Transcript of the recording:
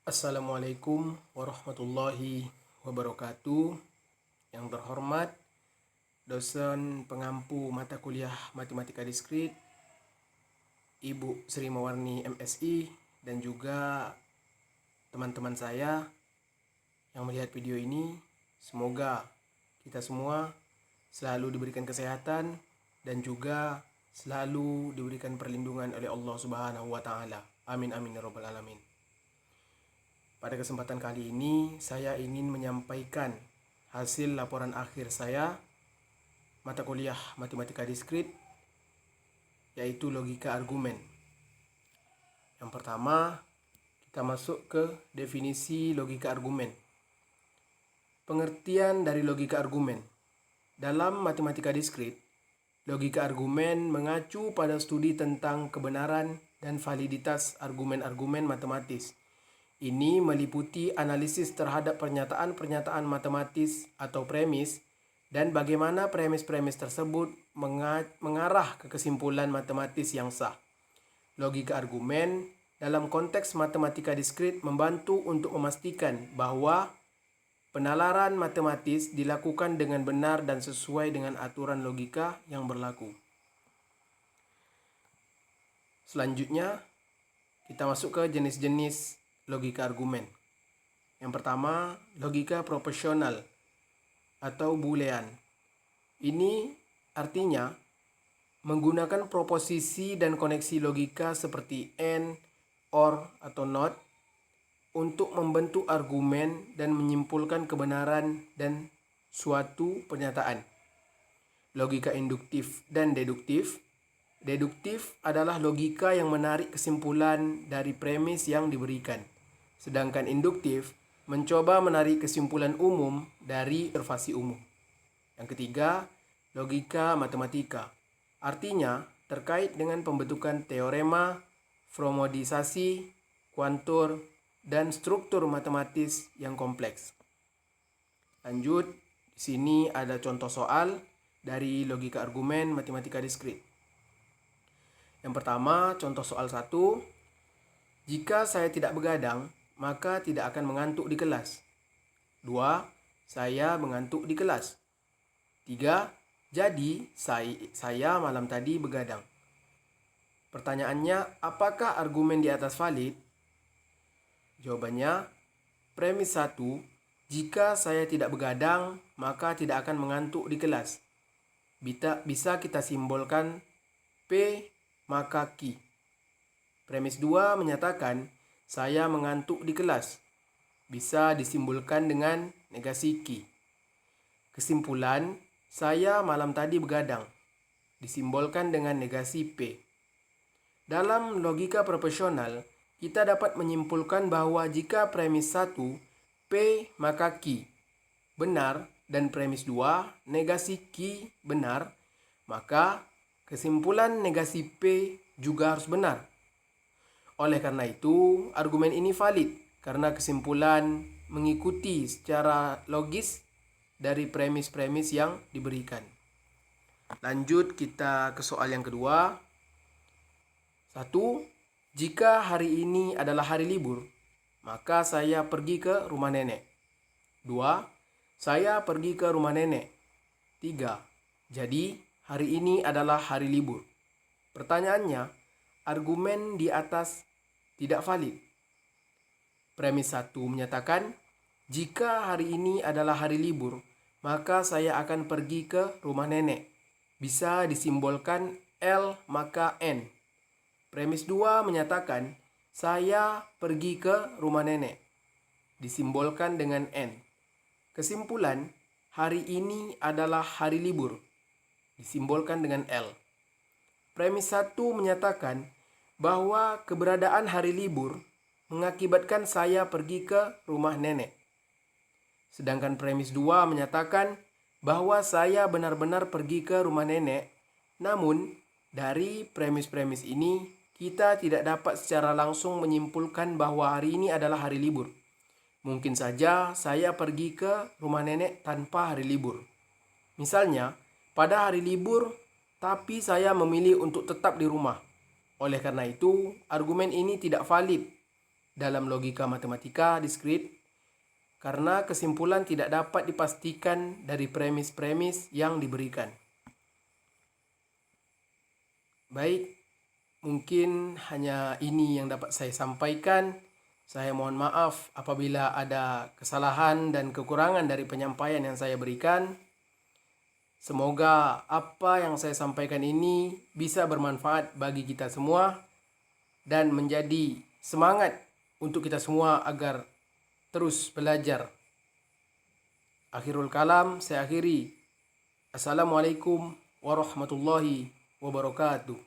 Assalamualaikum warahmatullahi wabarakatuh. Yang terhormat dosen pengampu mata kuliah Matematika Diskrit Ibu Sri Mawarni MSI dan juga teman-teman saya yang melihat video ini. Semoga kita semua selalu diberikan kesehatan dan juga selalu diberikan perlindungan oleh Allah Subhanahu wa taala. Amin amin ya rabbal alamin. Pada kesempatan kali ini, saya ingin menyampaikan hasil laporan akhir saya mata kuliah Matematika Diskrit, yaitu logika argumen. Yang pertama, kita masuk ke definisi logika argumen. Pengertian dari logika argumen. Dalam Matematika Diskrit, logika argumen mengacu pada studi tentang kebenaran dan validitas argumen-argumen matematis. Ini meliputi analisis terhadap pernyataan-pernyataan matematis atau premis dan bagaimana premis-premis tersebut mengarah ke kesimpulan matematis yang sah. Logika argumen dalam konteks matematika diskrit membantu untuk memastikan bahwa penalaran matematis dilakukan dengan benar dan sesuai dengan aturan logika yang berlaku. Selanjutnya, kita masuk ke jenis-jenis logika argumen. Yang pertama, logika proporsional atau boolean. Ini artinya menggunakan proposisi dan koneksi logika seperti and, or, atau not untuk membentuk argumen dan menyimpulkan kebenaran dan suatu pernyataan. Logika induktif dan deduktif. Deduktif adalah logika yang menarik kesimpulan dari premis yang diberikan. Sedangkan induktif mencoba menarik kesimpulan umum dari observasi umum. Yang ketiga, logika matematika. Artinya terkait dengan pembentukan teorema, formodisasi, kuantur, dan struktur matematis yang kompleks. Lanjut, di sini ada contoh soal dari logika argumen matematika diskrit. Yang pertama, contoh soal 1. Jika saya tidak begadang, maka tidak akan mengantuk di kelas. 2. Saya mengantuk di kelas. 3. Jadi, saya malam tadi begadang. Pertanyaannya, apakah argumen di atas valid? Jawabannya, premis 1. Jika saya tidak begadang, maka tidak akan mengantuk di kelas. Bisa kita simbolkan P maka Q. Premis 2 menyatakan, saya mengantuk di kelas. Bisa disimbolkan dengan negasi Q. Kesimpulan, saya malam tadi begadang. Disimbolkan dengan negasi P. Dalam logika proporsional, kita dapat menyimpulkan bahwa jika premis 1, P maka Q benar dan premis 2, negasi Q benar, maka kesimpulan negasi P juga harus benar. Oleh karena itu, argumen ini valid karena kesimpulan mengikuti secara logis dari premis-premis yang diberikan. Lanjut kita ke soal yang kedua. 1. Jika hari ini adalah hari libur, maka saya pergi ke rumah nenek. 2. Saya pergi ke rumah nenek. 3. Jadi, hari ini adalah hari libur. Pertanyaannya, argumen di atas tidak valid. Premis 1 menyatakan, jika hari ini adalah hari libur, maka saya akan pergi ke rumah nenek. Bisa disimbolkan L maka N. Premis 2 menyatakan, saya pergi ke rumah nenek. Disimbolkan dengan N. Kesimpulan, hari ini adalah hari libur. Disimbolkan dengan L. Premis 1 menyatakan bahwa keberadaan hari libur mengakibatkan saya pergi ke rumah nenek. Sedangkan premis 2 menyatakan bahwa saya benar-benar pergi ke rumah nenek. Namun, dari premis-premis ini, kita tidak dapat secara langsung menyimpulkan bahwa hari ini adalah hari libur. Mungkin saja saya pergi ke rumah nenek tanpa hari libur. Misalnya, pada hari libur, tapi saya memilih untuk tetap di rumah. Oleh karena itu, argumen ini tidak valid dalam logika matematika diskrit karena kesimpulan tidak dapat dipastikan dari premis-premis yang diberikan. Baik, mungkin hanya ini yang dapat saya sampaikan. Saya mohon maaf apabila ada kesalahan dan kekurangan dari penyampaian yang saya berikan. Semoga apa yang saya sampaikan ini bisa bermanfaat bagi kita semua dan menjadi semangat untuk kita semua agar terus belajar. Akhirul kalam, saya akhiri. Assalamualaikum warahmatullahi wabarakatuh.